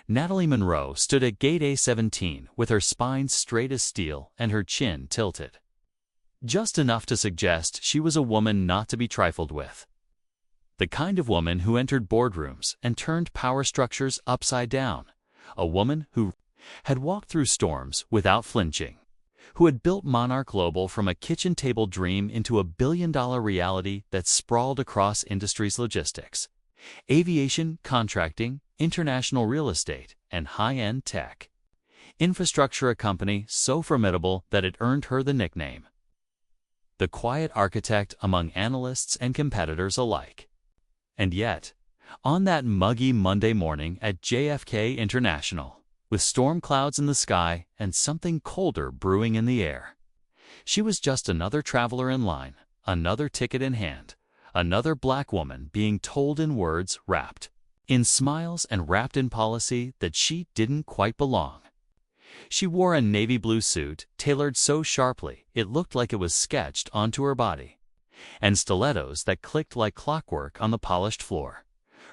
Natalie Monroe stood at gate A17 with her spine straight as steel and her chin tilted. Just enough to suggest she was a woman not to be trifled with. The kind of woman who entered boardrooms and turned power structures upside down. A woman who had walked through storms without flinching. Who had built Monarch Global from a kitchen table dream into a billion-dollar reality that sprawled across industries: logistics, aviation, contracting, international real estate, and high-end tech. Infrastructure, a company so formidable that it earned her the nickname the quiet architect among analysts and competitors alike. And yet, on that muggy Monday morning at JFK International, with storm clouds in the sky and something colder brewing in the air, she was just another traveler in line, another ticket in hand, another black woman being told in words wrapped in smiles and wrapped in policy that she didn't quite belong. She wore a navy blue suit tailored so sharply it looked like it was sketched onto her body, and stilettos that clicked like clockwork on the polished floor,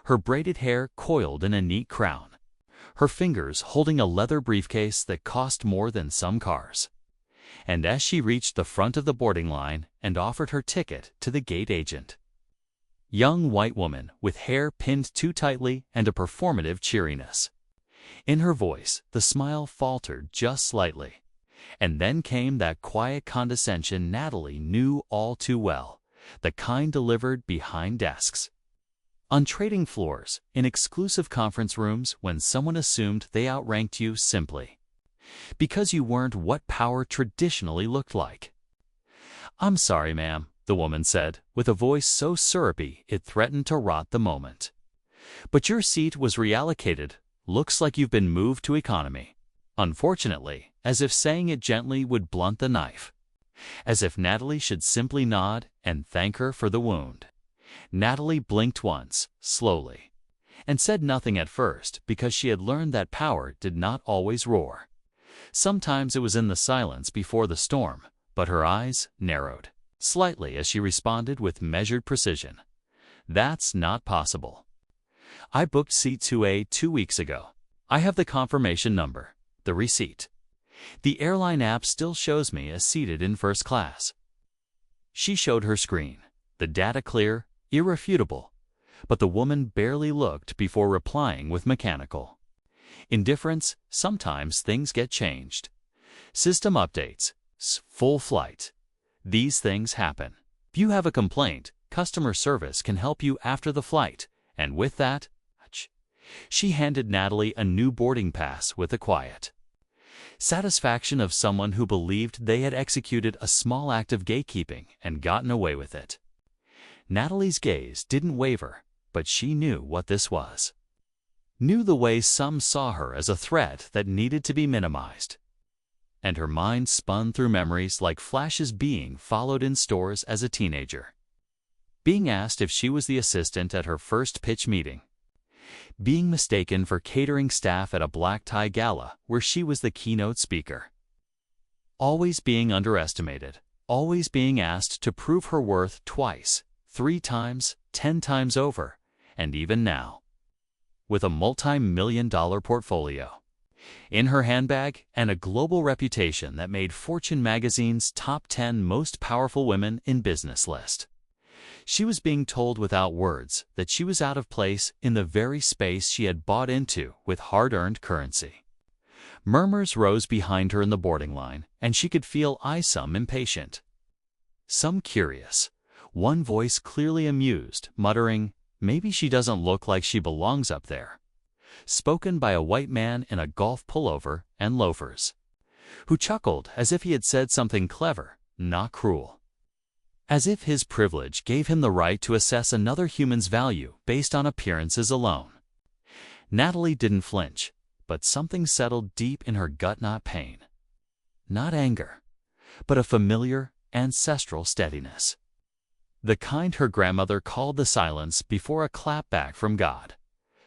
her braided hair coiled in a neat crown, her fingers holding a leather briefcase that cost more than some cars. And as she reached the front of the boarding line and offered her ticket to the gate agent, young white woman with hair pinned too tightly and a performative cheeriness in her voice, the smile faltered just slightly. And then came that quiet condescension Natalie knew all too well, the kind delivered behind desks, on trading floors, in exclusive conference rooms, when someone assumed they outranked you simply because you weren't what power traditionally looked like. "I'm sorry, ma'am," the woman said, with a voice so syrupy it threatened to rot the moment, "but your seat was reallocated. Looks like you've been moved to economy." Unfortunately, as if saying it gently would blunt the knife. As if Natalie should simply nod and thank her for the wound. Natalie blinked once, slowly, and said nothing at first because she had learned that power did not always roar. Sometimes it was in the silence before the storm, but her eyes narrowed slightly as she responded with measured precision. "That's not possible. I booked seat 2A 2 weeks ago. I have the confirmation number, the receipt. The airline app still shows me as seated in first class." She showed her screen, the data clear, irrefutable, but the woman barely looked before replying with mechanical indifference. "Sometimes things get changed. System updates, full flight. These things happen. If you have a complaint, customer service can help you after the flight." And with that, she handed Natalie a new boarding pass with the quiet satisfaction of someone who believed they had executed a small act of gatekeeping and gotten away with it. Natalie's gaze didn't waver, but she knew what this was. Knew the way some saw her as a threat that needed to be minimized. And her mind spun through memories like flashes being followed in stores as a teenager. Being asked if she was the assistant at her first pitch meeting. Being mistaken for catering staff at a black tie gala where she was the keynote speaker. Always being underestimated. Always being asked to prove her worth twice, 3 times, 10 times over, and even now, with a multi-million-dollar portfolio in her handbag and a global reputation that made Fortune magazine's top 10 most powerful women in business list. She was being told without words that she was out of place in the very space she had bought into with hard-earned currency. Murmurs rose behind her in the boarding line, and she could feel some impatient, some curious, one voice clearly amused, muttering, "Maybe she doesn't look like she belongs up there." Spoken by a white man in a golf pullover and loafers, who chuckled as if he had said something clever, not cruel. As if his privilege gave him the right to assess another human's value based on appearances alone. Natalie didn't flinch, but something settled deep in her gut, not pain, not anger, but a familiar, ancestral steadiness. The kind her grandmother called the silence before a clap back from God.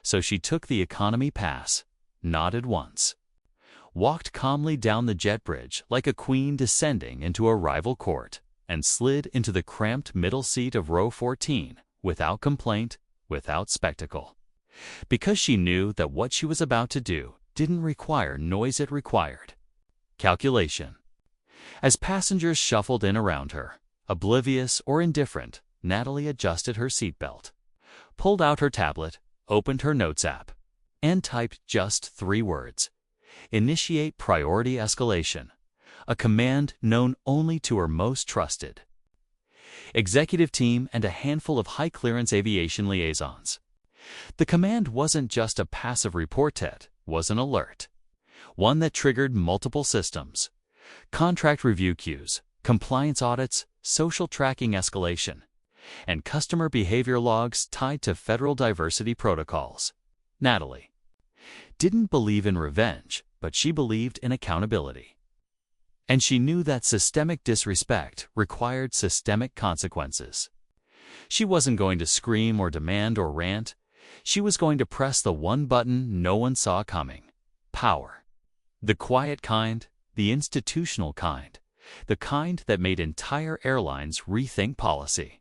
So she took the economy pass, nodded once, walked calmly down the jet bridge like a queen descending into a rival court, and slid into the cramped middle seat of row 14, without complaint, without spectacle. because she knew that what she was about to do didn't require noise, it required calculation. As passengers shuffled in around her, oblivious or indifferent, Natalie adjusted her seatbelt, pulled out her tablet, opened her notes app, and typed just 3 words: initiate priority escalation, a command known only to her most trusted executive team and a handful of high-clearance aviation liaisons. The command wasn't just a passive report, it was an alert, one that triggered multiple systems: contract review queues, compliance audits, social tracking escalation, and customer behavior logs tied to federal diversity protocols. Natalie didn't believe in revenge, but she believed in accountability. And she knew that systemic disrespect required systemic consequences. She wasn't going to scream or demand or rant. She was going to press the one button no one saw coming: power. The quiet kind, the institutional kind, the kind that made entire airlines rethink policy,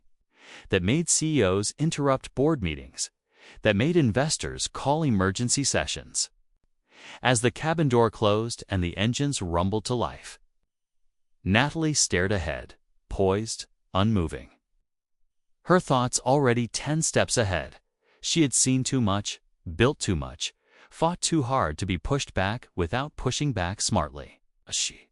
that made CEOs interrupt board meetings, that made investors call emergency sessions. As the cabin door closed and the engines rumbled to life, Natalie stared ahead, poised, unmoving. Her thoughts already 10 steps ahead. She had seen too much, built too much, fought too hard to be pushed back without pushing back smartly. She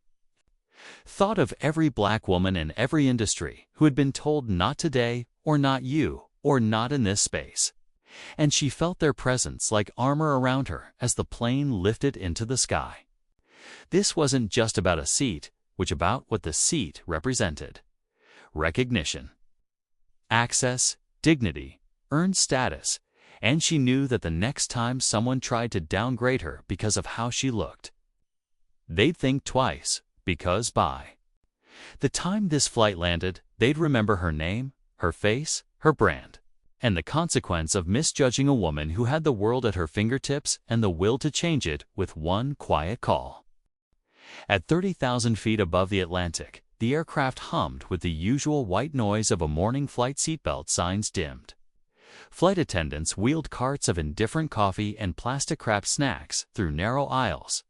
thought of every black woman in every industry who had been told not today, or not you, or not in this space. And she felt their presence like armor around her as the plane lifted into the sky. This wasn't just about a seat, which about what the seat represented: recognition, access, dignity, earned status, and she knew that the next time someone tried to downgrade her because of how she looked, they'd think twice, because by the time this flight landed, they'd remember her name, her face, her brand, and the consequence of misjudging a woman who had the world at her fingertips and the will to change it with one quiet call. At 30,000 feet above the Atlantic, the aircraft hummed with the usual white noise of a morning flight. Seatbelt signs dimmed. Flight attendants wheeled carts of indifferent coffee and plastic-wrapped snacks through narrow aisles,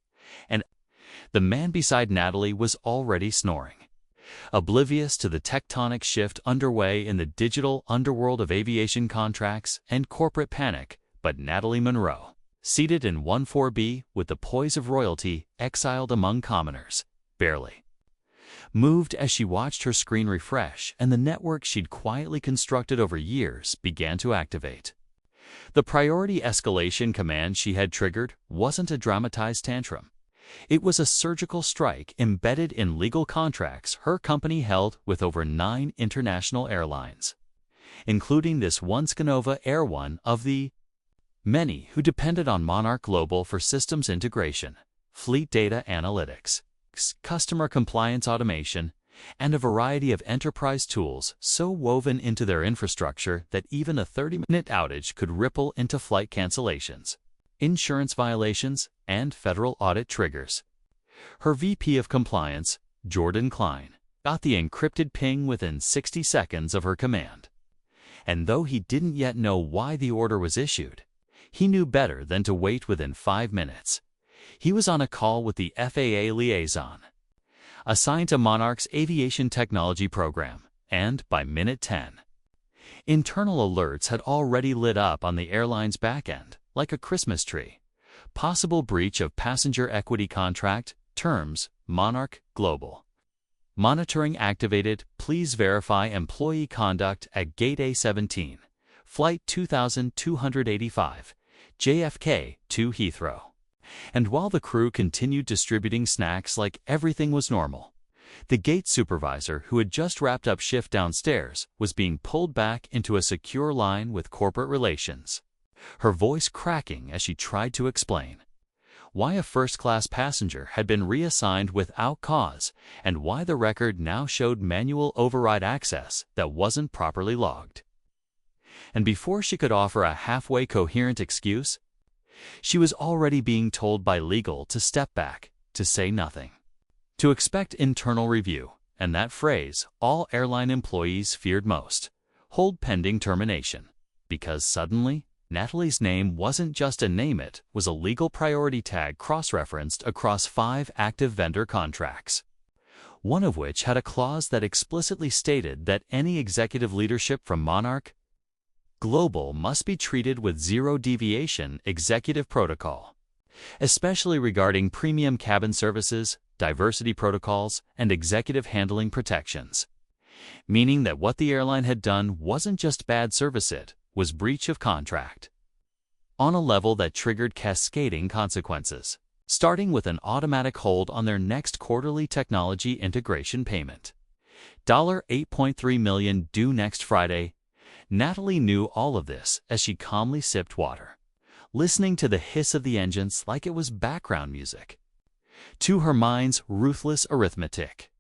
and the man beside Natalie was already snoring, oblivious to the tectonic shift underway in the digital underworld of aviation contracts and corporate panic. But Natalie Monroe, seated in 14B with the poise of royalty, exiled among commoners, barely moved as she watched her screen refresh and the network she'd quietly constructed over years began to activate. The priority escalation command she had triggered wasn't a dramatized tantrum. It was a surgical strike embedded in legal contracts her company held with over 9 international airlines, including this one Scanova Air, one of the many who depended on Monarch Global for systems integration, fleet data analytics, customer compliance automation, and a variety of enterprise tools so woven into their infrastructure that even a 30-minute outage could ripple into flight cancellations, insurance violations, and federal audit triggers. Her VP of Compliance, Jordan Klein, got the encrypted ping within 60 seconds of her command. And though he didn't yet know why the order was issued, he knew better than to wait. Within 5 minutes, he was on a call with the FAA liaison, assigned to Monarch's aviation technology program, and by minute 10, internal alerts had already lit up on the airline's back end like a Christmas tree. Possible breach of passenger equity contract terms, Monarch Global. Monitoring activated. Please verify employee conduct at Gate A17, Flight 2285, JFK to Heathrow. And while the crew continued distributing snacks like everything was normal, the gate supervisor, who had just wrapped up shift downstairs, was being pulled back into a secure line with corporate relations, her voice cracking as she tried to explain why a first-class passenger had been reassigned without cause and why the record now showed manual override access that wasn't properly logged. And before she could offer a halfway coherent excuse, she was already being told by legal to step back, to say nothing, to expect internal review, and that phrase all airline employees feared most: hold pending termination. Because suddenly, Natalie's name wasn't just a name, it was a legal priority tag cross-referenced across 5 active vendor contracts, one of which had a clause that explicitly stated that any executive leadership from Monarch Global must be treated with zero deviation executive protocol, especially regarding premium cabin services, diversity protocols, and executive handling protections, meaning that what the airline had done wasn't just bad service, it was breach of contract on a level that triggered cascading consequences, starting with an automatic hold on their next quarterly technology integration payment. $8.3 million due next Friday. Natalie knew all of this as she calmly sipped water, listening to the hiss of the engines like it was background music, to her mind's ruthless arithmetic,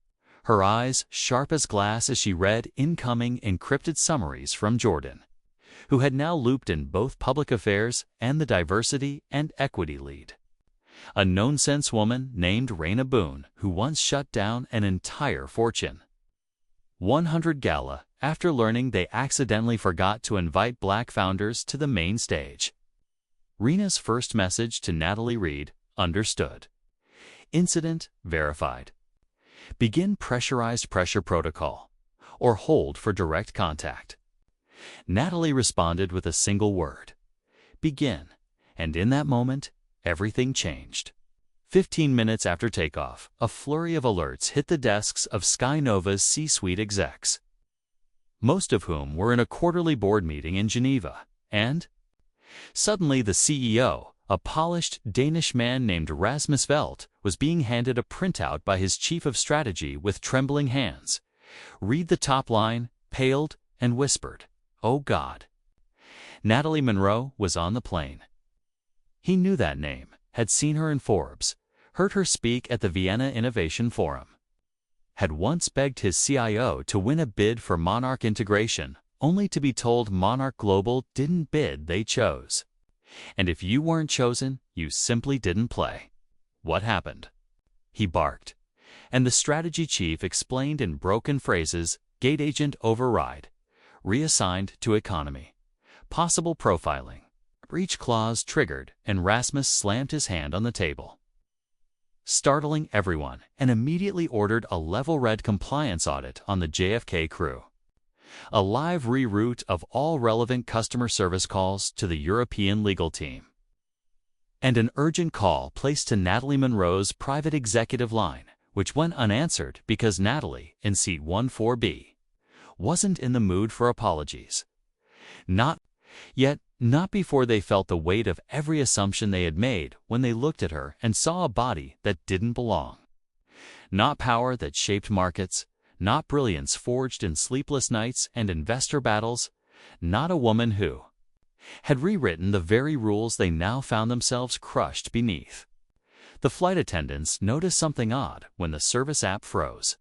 her eyes sharp as glass as she read incoming encrypted summaries from Jordan, who had now looped in both public affairs and the diversity and equity lead, a nonsense woman named Raina Boone who once shut down an entire Fortune 100 gala after learning they accidentally forgot to invite Black founders to the main stage. Rena's first message to Natalie read, "Understood. Incident verified. Begin pressurized pressure protocol, or hold for direct contact." Natalie responded with a single word, "Begin," and in that moment, everything changed. 15 minutes after takeoff, a flurry of alerts hit the desks of Skynova's C-suite execs, most of whom were in a quarterly board meeting in Geneva, and suddenly the CEO, a polished Danish man named Rasmus Velt, was being handed a printout by his chief of strategy with trembling hands. Read the top line, paled, and whispered, "Oh God." Natalie Monroe was on the plane. He knew that name, had seen her in Forbes, heard her speak at the Vienna Innovation Forum, had once begged his CIO to win a bid for Monarch integration, only to be told Monarch Global didn't bid, they chose. And if you weren't chosen, you simply didn't play. What happened? He barked, and the strategy chief explained in broken phrases: gate agent override, reassigned to economy, possible profiling, breach clause triggered, and Rasmus slammed his hand on the table, startling everyone, and immediately ordered a level red compliance audit on the JFK crew, a live reroute of all relevant customer service calls to the European legal team, and an urgent call placed to Natalie Monroe's private executive line, which went unanswered because Natalie, in seat 14B, wasn't in the mood for apologies. Not before they felt the weight of every assumption they had made when they looked at her and saw a body that didn't belong. Not power that shaped markets, not brilliance forged in sleepless nights and investor battles, not a woman who had rewritten the very rules they now found themselves crushed beneath. The flight attendants noticed something odd when the service app froze,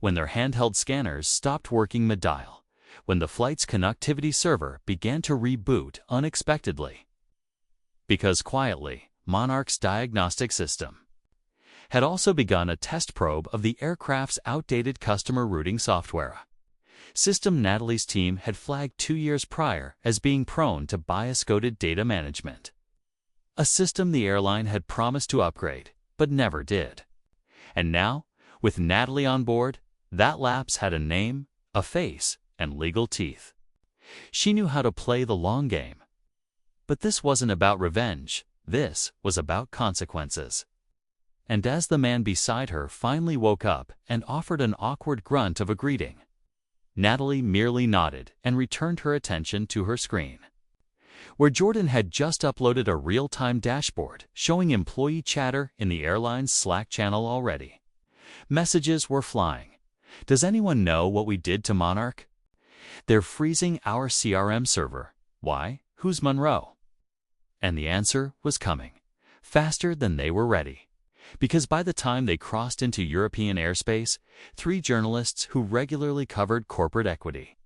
when their handheld scanners stopped working mid-dial, when the flight's connectivity server began to reboot unexpectedly. Because quietly, Monarch's diagnostic system had also begun a test probe of the aircraft's outdated customer routing software, system Natalie's team had flagged 2 years prior as being prone to bias-coded data management, a system the airline had promised to upgrade, but never did. And now, with Natalie on board, that lapse had a name, a face, and legal teeth. She knew how to play the long game. But this wasn't about revenge, this was about consequences. And as the man beside her finally woke up and offered an awkward grunt of a greeting, Natalie merely nodded and returned her attention to her screen, where Jordan had just uploaded a real-time dashboard showing employee chatter in the airline's Slack channel already. Messages were flying. "Does anyone know what we did to Monarch? They're freezing our CRM server. Why? Who's Monroe?" And the answer was coming, faster than they were ready. Because by the time they crossed into European airspace, 3 journalists who regularly covered corporate equity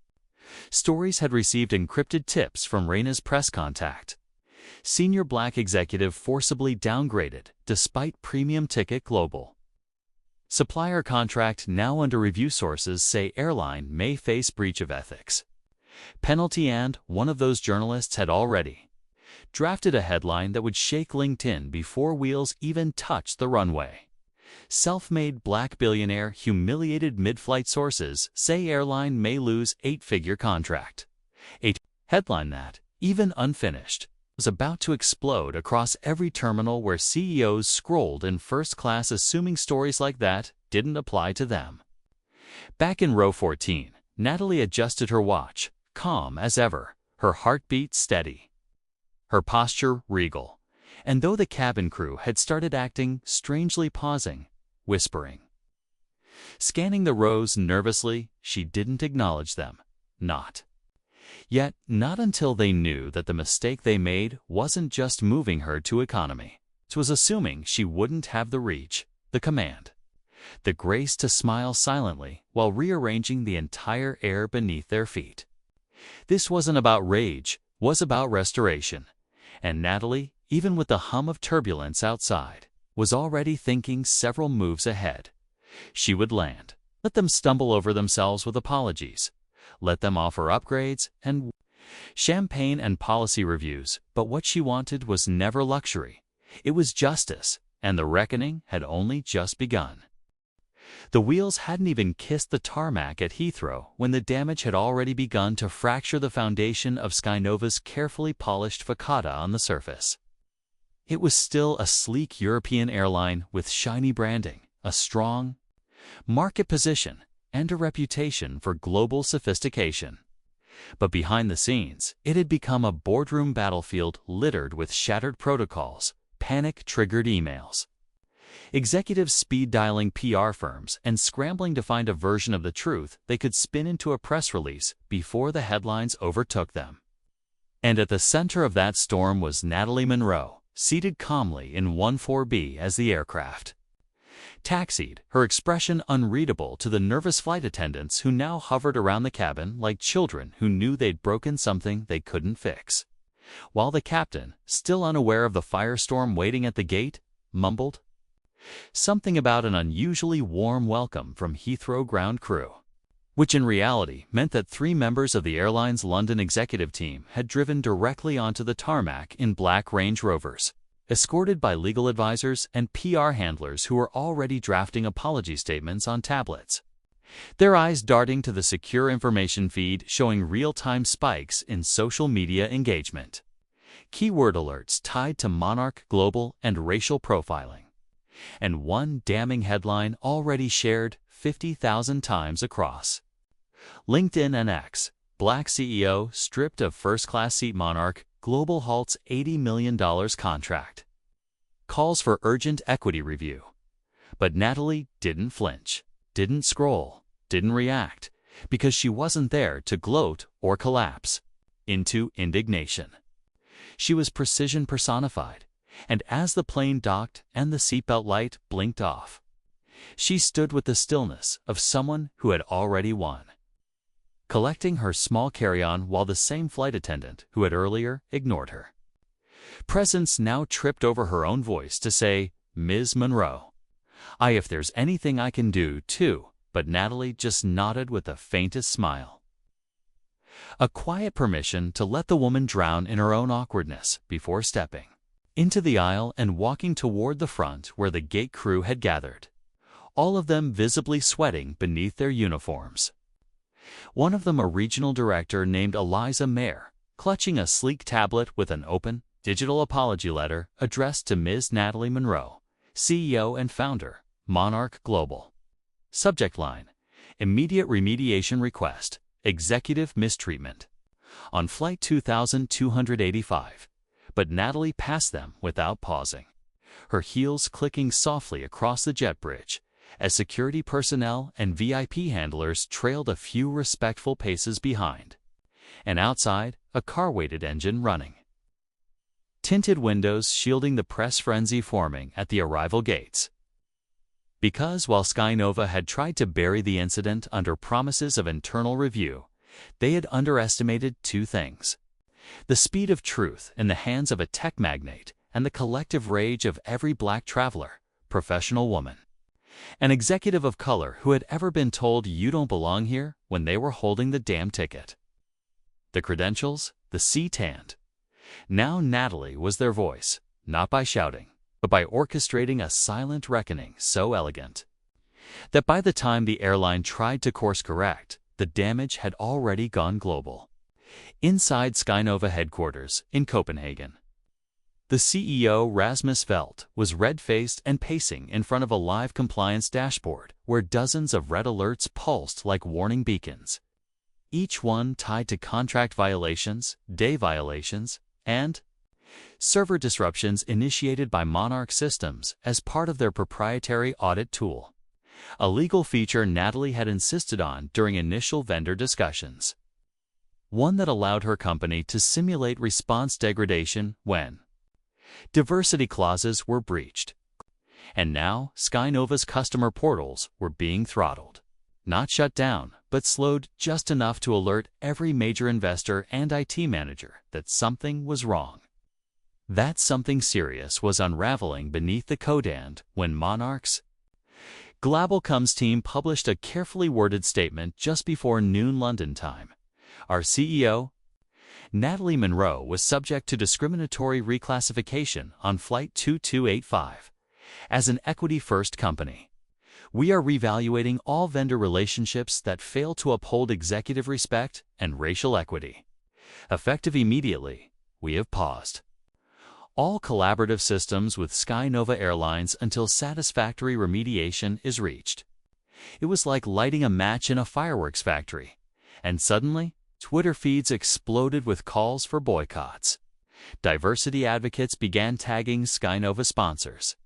stories had received encrypted tips from Raina's press contact. Senior Black executive forcibly downgraded despite premium ticket global. Supplier contract now under review. Sources say airline may face breach of ethics penalty, and one of those journalists had already drafted a headline that would shake LinkedIn before wheels even touched the runway. Self-made black billionaire humiliated mid-flight sources say airline may lose eight-figure contract. A headline that, even unfinished, was about to explode across every terminal where CEOs scrolled in first class, assuming stories like that didn't apply to them. Back in row 14, Natalie adjusted her watch, calm as ever, her heartbeat steady, her posture regal. And though the cabin crew had started acting strangely, pausing, whispering, scanning the rows nervously, she didn't acknowledge them. Not until they knew that the mistake they made wasn't just moving her to economy. It was assuming she wouldn't have the reach, the command, the grace to smile silently while rearranging the entire air beneath their feet. This wasn't about rage, was about restoration. And Natalie, even with the hum of turbulence outside, was already thinking several moves ahead. She would land, let them stumble over themselves with apologies, let them offer upgrades and champagne and policy reviews, but what she wanted was never luxury. It was justice, and the reckoning had only just begun. The wheels hadn't even kissed the tarmac at Heathrow when the damage had already begun to fracture the foundation of Skynova's carefully polished facade on the surface. It was still a sleek European airline with shiny branding, a strong market position, and a reputation for global sophistication. But behind the scenes, it had become a boardroom battlefield littered with shattered protocols, panic-triggered emails, executives speed-dialing PR firms and scrambling to find a version of the truth they could spin into a press release before the headlines overtook them. And at the center of that storm was Natalie Monroe, seated calmly in 14B as the aircraft taxied, her expression unreadable to the nervous flight attendants who now hovered around the cabin like children who knew they'd broken something they couldn't fix. While the captain, still unaware of the firestorm waiting at the gate, mumbled something about an unusually warm welcome from Heathrow ground crew, which in reality meant that 3 members of the airline's London executive team had driven directly onto the tarmac in black Range Rovers, escorted by legal advisors and PR handlers who were already drafting apology statements on tablets, their eyes darting to the secure information feed showing real-time spikes in social media engagement, keyword alerts tied to monarch, global, and racial profiling, and one damning headline already shared 50,000 times across LinkedIn and X: Black CEO stripped of first-class seat monarch, global halts $80 million contract. Calls for urgent equity review. But Natalie didn't flinch, didn't scroll, didn't react, because she wasn't there to gloat or collapse into indignation. She was precision personified, and as the plane docked and the seatbelt light blinked off, she stood with the stillness of someone who had already won, collecting her small carry-on while the same flight attendant who had earlier ignored her presence now tripped over her own voice to say, "Ms. Monroe, if there's anything I can do, too," but Natalie just nodded with the faintest smile. A quiet permission to let the woman drown in her own awkwardness before stepping into the aisle and walking toward the front where the gate crew had gathered, all of them visibly sweating beneath their uniforms. One of them a regional director named Eliza Mayer, clutching a sleek tablet with an open, digital apology letter addressed to Ms. Natalie Monroe, CEO and founder, Monarch Global. Subject line: Immediate remediation request, executive mistreatment. On flight 2285. But Natalie passed them without pausing, her heels clicking softly across the jet bridge, as security personnel and VIP handlers trailed a few respectful paces behind. And outside, a car-weighted engine running, tinted windows shielding the press frenzy forming at the arrival gates. Because while Skynova had tried to bury the incident under promises of internal review, they had underestimated 2 things: the speed of truth in the hands of a tech magnate and the collective rage of every black traveler, professional woman, an executive of color who had ever been told "you don't belong here" when they were holding the damn ticket. The credentials, the C-tanned, Now Natalie was their voice, not by shouting, but by orchestrating a silent reckoning so elegant that by the time the airline tried to course correct, the damage had already gone global. Inside Skynova headquarters in Copenhagen, the CEO Rasmus Velt was red-faced and pacing in front of a live compliance dashboard where dozens of red alerts pulsed like warning beacons, each one tied to contract violations, day violations, and server disruptions initiated by Monarch Systems as part of their proprietary audit tool, a legal feature Natalie had insisted on during initial vendor discussions, one that allowed her company to simulate response degradation when diversity clauses were breached. And now Skynova's customer portals were being throttled, not shut down, but slowed just enough to alert every major investor and IT manager that something was wrong. That something serious was unraveling beneath the codand when Monarch's Global Comms team published a carefully worded statement just before noon London time. Our CEO, Natalie Monroe, was subject to discriminatory reclassification on Flight 2285 as an equity-first company. We are reevaluating all vendor relationships that fail to uphold executive respect and racial equity. Effective immediately, we have paused all collaborative systems with Skynova Airlines until satisfactory remediation is reached. It was like lighting a match in a fireworks factory, and suddenly, Twitter feeds exploded with calls for boycotts. Diversity advocates began tagging Skynova sponsors.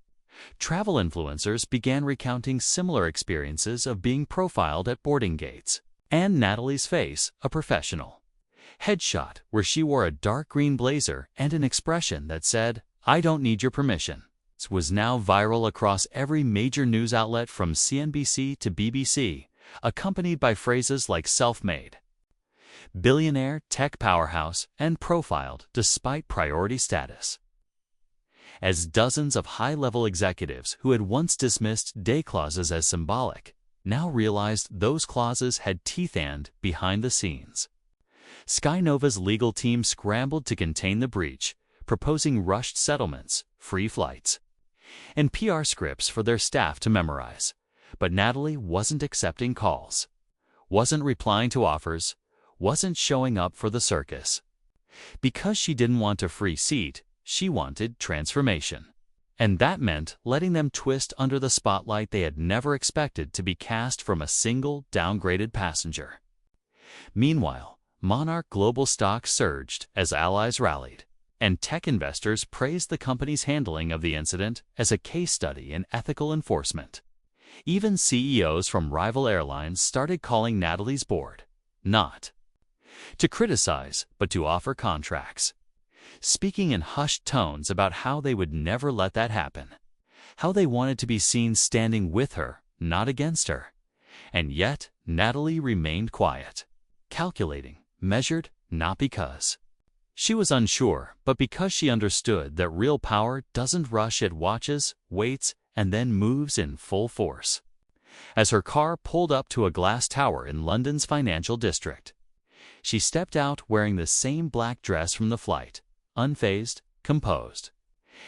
Travel influencers began recounting similar experiences of being profiled at boarding gates. And Natalie's face, a professional headshot where she wore a dark green blazer and an expression that said, "I don't need your permission," was now viral across every major news outlet from CNBC to BBC, accompanied by phrases like self-made, billionaire, tech powerhouse, and profiled despite priority status. As dozens of high-level executives who had once dismissed day clauses as symbolic now realized those clauses had teeth and behind the scenes, Skynova's legal team scrambled to contain the breach, proposing rushed settlements, free flights, and PR scripts for their staff to memorize. But Natalie wasn't accepting calls, wasn't replying to offers, wasn't showing up for the circus. Because she didn't want a free seat, she wanted transformation. And that meant letting them twist under the spotlight they had never expected to be cast from a single downgraded passenger. Meanwhile, Monarch Global stock surged as allies rallied, and tech investors praised the company's handling of the incident as a case study in ethical enforcement. Even CEOs from rival airlines started calling Natalie's board, not to criticize, but to offer contracts, speaking in hushed tones about how they would never let that happen, how they wanted to be seen standing with her, not against her. And yet, Natalie remained quiet, calculating, measured, not because she was unsure, but because she understood that real power doesn't rush, it watches, waits, and then moves in full force. As her car pulled up to a glass tower in London's financial district, she stepped out wearing the same black dress from the flight, unfazed, composed,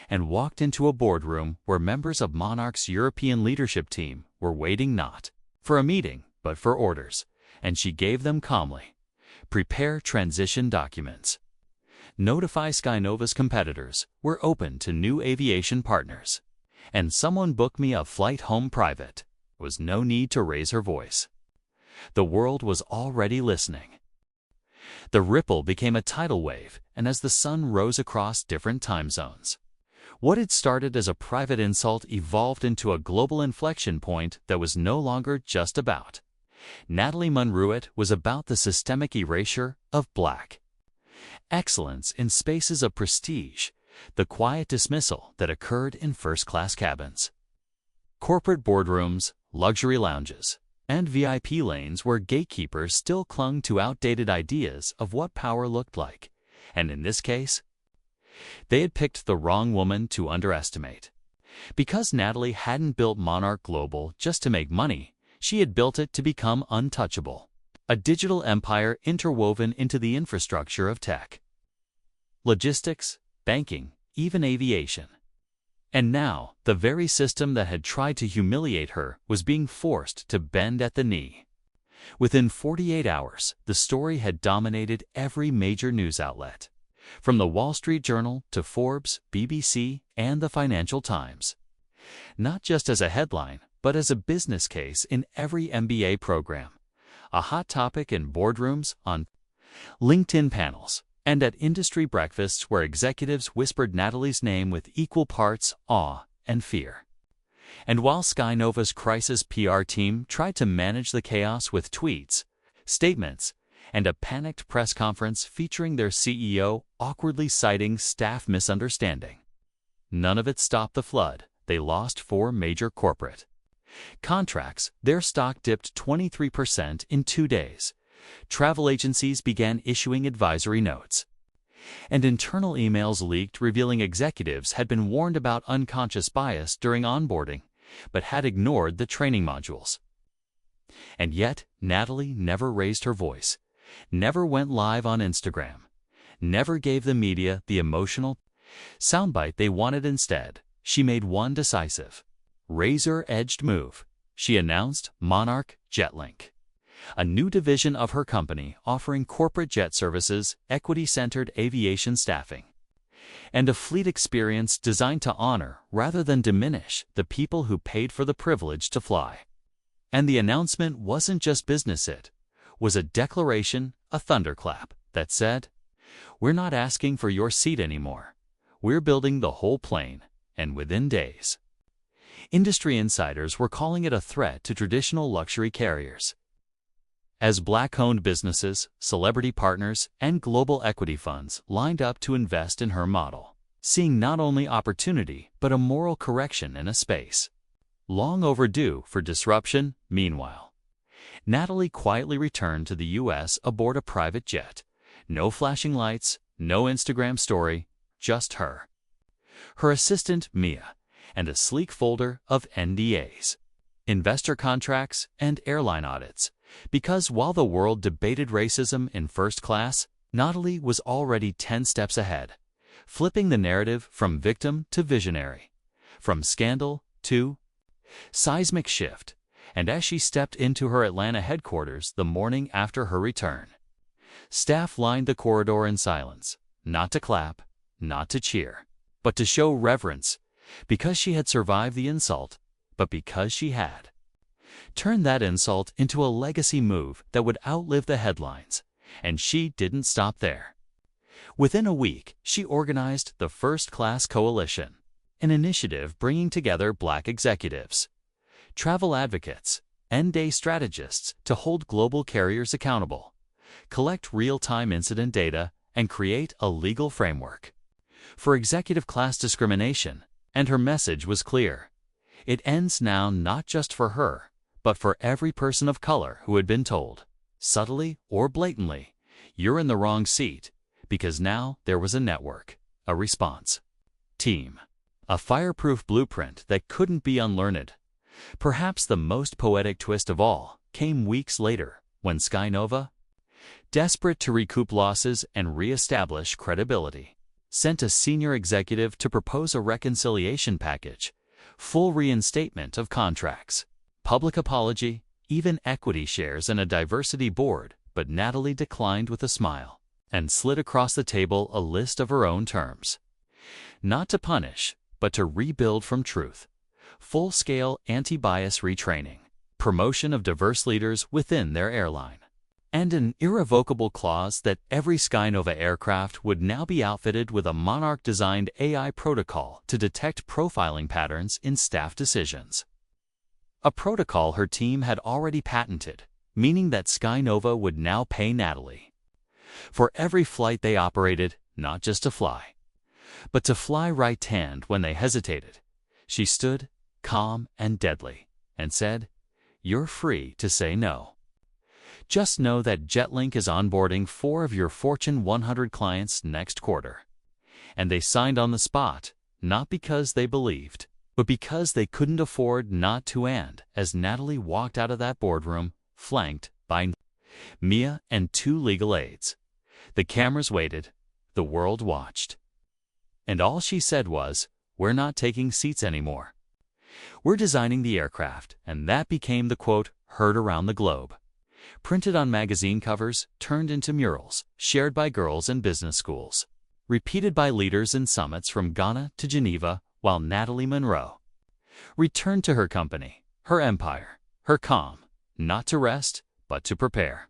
and walked into a boardroom where members of Monarch's European leadership team were waiting not for a meeting, but for orders, and she gave them calmly. Prepare transition documents. Notify Skynova's competitors we're open to new aviation partners. And someone book me a flight home private. There was no need to raise her voice. The world was already listening. The ripple became a tidal wave, and as the sun rose across different time zones, what had started as a private insult evolved into a global inflection point that was no longer just about Natalie Monroe. It was about the systemic erasure of Black excellence in spaces of prestige, the quiet dismissal that occurred in first-class cabins, corporate boardrooms, luxury lounges, and VIP lanes where gatekeepers still clung to outdated ideas of what power looked like. And in this case, they had picked the wrong woman to underestimate. Because Natalie hadn't built Monarch Global just to make money, she had built it to become untouchable, a digital empire interwoven into the infrastructure of tech. logistics, banking, even aviation. And now, the very system that had tried to humiliate her was being forced to bend at the knee. Within 48 hours, the story had dominated every major news outlet, from the Wall Street Journal to Forbes, BBC, and the Financial Times. Not just as a headline, but as a business case in every MBA program, a hot topic in boardrooms, on LinkedIn panels, and at industry breakfasts where executives whispered Natalie's name with equal parts awe and fear. And while Skynova's crisis PR team tried to manage the chaos with tweets, statements, and a panicked press conference featuring their CEO awkwardly citing staff misunderstanding, none of it stopped the flood. They lost 4 major corporate contracts. Their stock dipped 23% in 2 days. Travel agencies began issuing advisory notes, and internal emails leaked revealing executives had been warned about unconscious bias during onboarding, but had ignored the training modules. And yet, Natalie never raised her voice, never went live on Instagram, never gave the media the emotional soundbite they wanted. Instead, she made one decisive, razor-edged move. She announced Monarch JetLink, a new division of her company offering corporate jet services, equity-centered aviation staffing, and a fleet experience designed to honor rather than diminish the people who paid for the privilege to fly. And the announcement wasn't just business, it was a declaration, a thunderclap, that said, "We're not asking for your seat anymore. We're building the whole plane," and within days. Industry insiders were calling it a threat to traditional luxury carriers. As Black-owned businesses, celebrity partners, and global equity funds lined up to invest in her model, seeing not only opportunity but a moral correction in a space long overdue for disruption. Meanwhile, Natalie quietly returned to the U.S. aboard a private jet. No flashing lights, no Instagram story, just her, her assistant Mia, and a sleek folder of NDAs, investor contracts, and airline audits. Because while the world debated racism in first class, Natalie was already 10 steps ahead, flipping the narrative from victim to visionary, from scandal to seismic shift. And as she stepped into her Atlanta headquarters the morning after her return, staff lined the corridor in silence, not to clap, not to cheer, but to show reverence, because she had survived the insult, but because she had turned that insult into a legacy move that would outlive the headlines. And she didn't stop there. Within a week, she organized the First Class Coalition, an initiative bringing together Black executives, travel advocates, and day strategists to hold global carriers accountable, collect real-time incident data, and create a legal framework for executive class discrimination. And her message was clear. It ends now, not just for her, but for every person of color who had been told, subtly or blatantly, "You're in the wrong seat," because now there was a network, a response team, a fireproof blueprint that couldn't be unlearned. Perhaps the most poetic twist of all came weeks later, when Skynova, desperate to recoup losses and re-establish credibility, sent a senior executive to propose a reconciliation package, full reinstatement of contracts, public apology, even equity shares and a diversity board. But Natalie declined with a smile and slid across the table a list of her own terms. Not to punish, but to rebuild from truth. Full-scale anti-bias retraining, promotion of diverse leaders within their airline, and an irrevocable clause that every Skynova aircraft would now be outfitted with a Monarch-designed AI protocol to detect profiling patterns in staff decisions. A protocol her team had already patented, meaning that Skynova would now pay Natalie for every flight they operated, not just to fly, but to fly right-hand when they hesitated. She stood, calm and deadly, and said, "You're free to say no. Just know that JetLink is onboarding 4 of your Fortune 100 clients next quarter." And they signed on the spot, not because they believed, but because they couldn't afford not to. And as Natalie walked out of that boardroom, flanked by Mia and 2 legal aides, the cameras waited, The world watched. And all she said was, "We're not taking seats anymore. We're designing the aircraft," and that became the quote heard around the globe. Printed on magazine covers, turned into murals, shared by girls in business schools. Repeated by leaders in summits from Ghana to Geneva, while Natalie Monroe returned to her company, her empire, her calm, not to rest, but to prepare.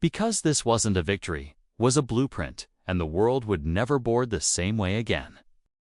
Because this wasn't a victory, was a blueprint, and the world would never board the same way again.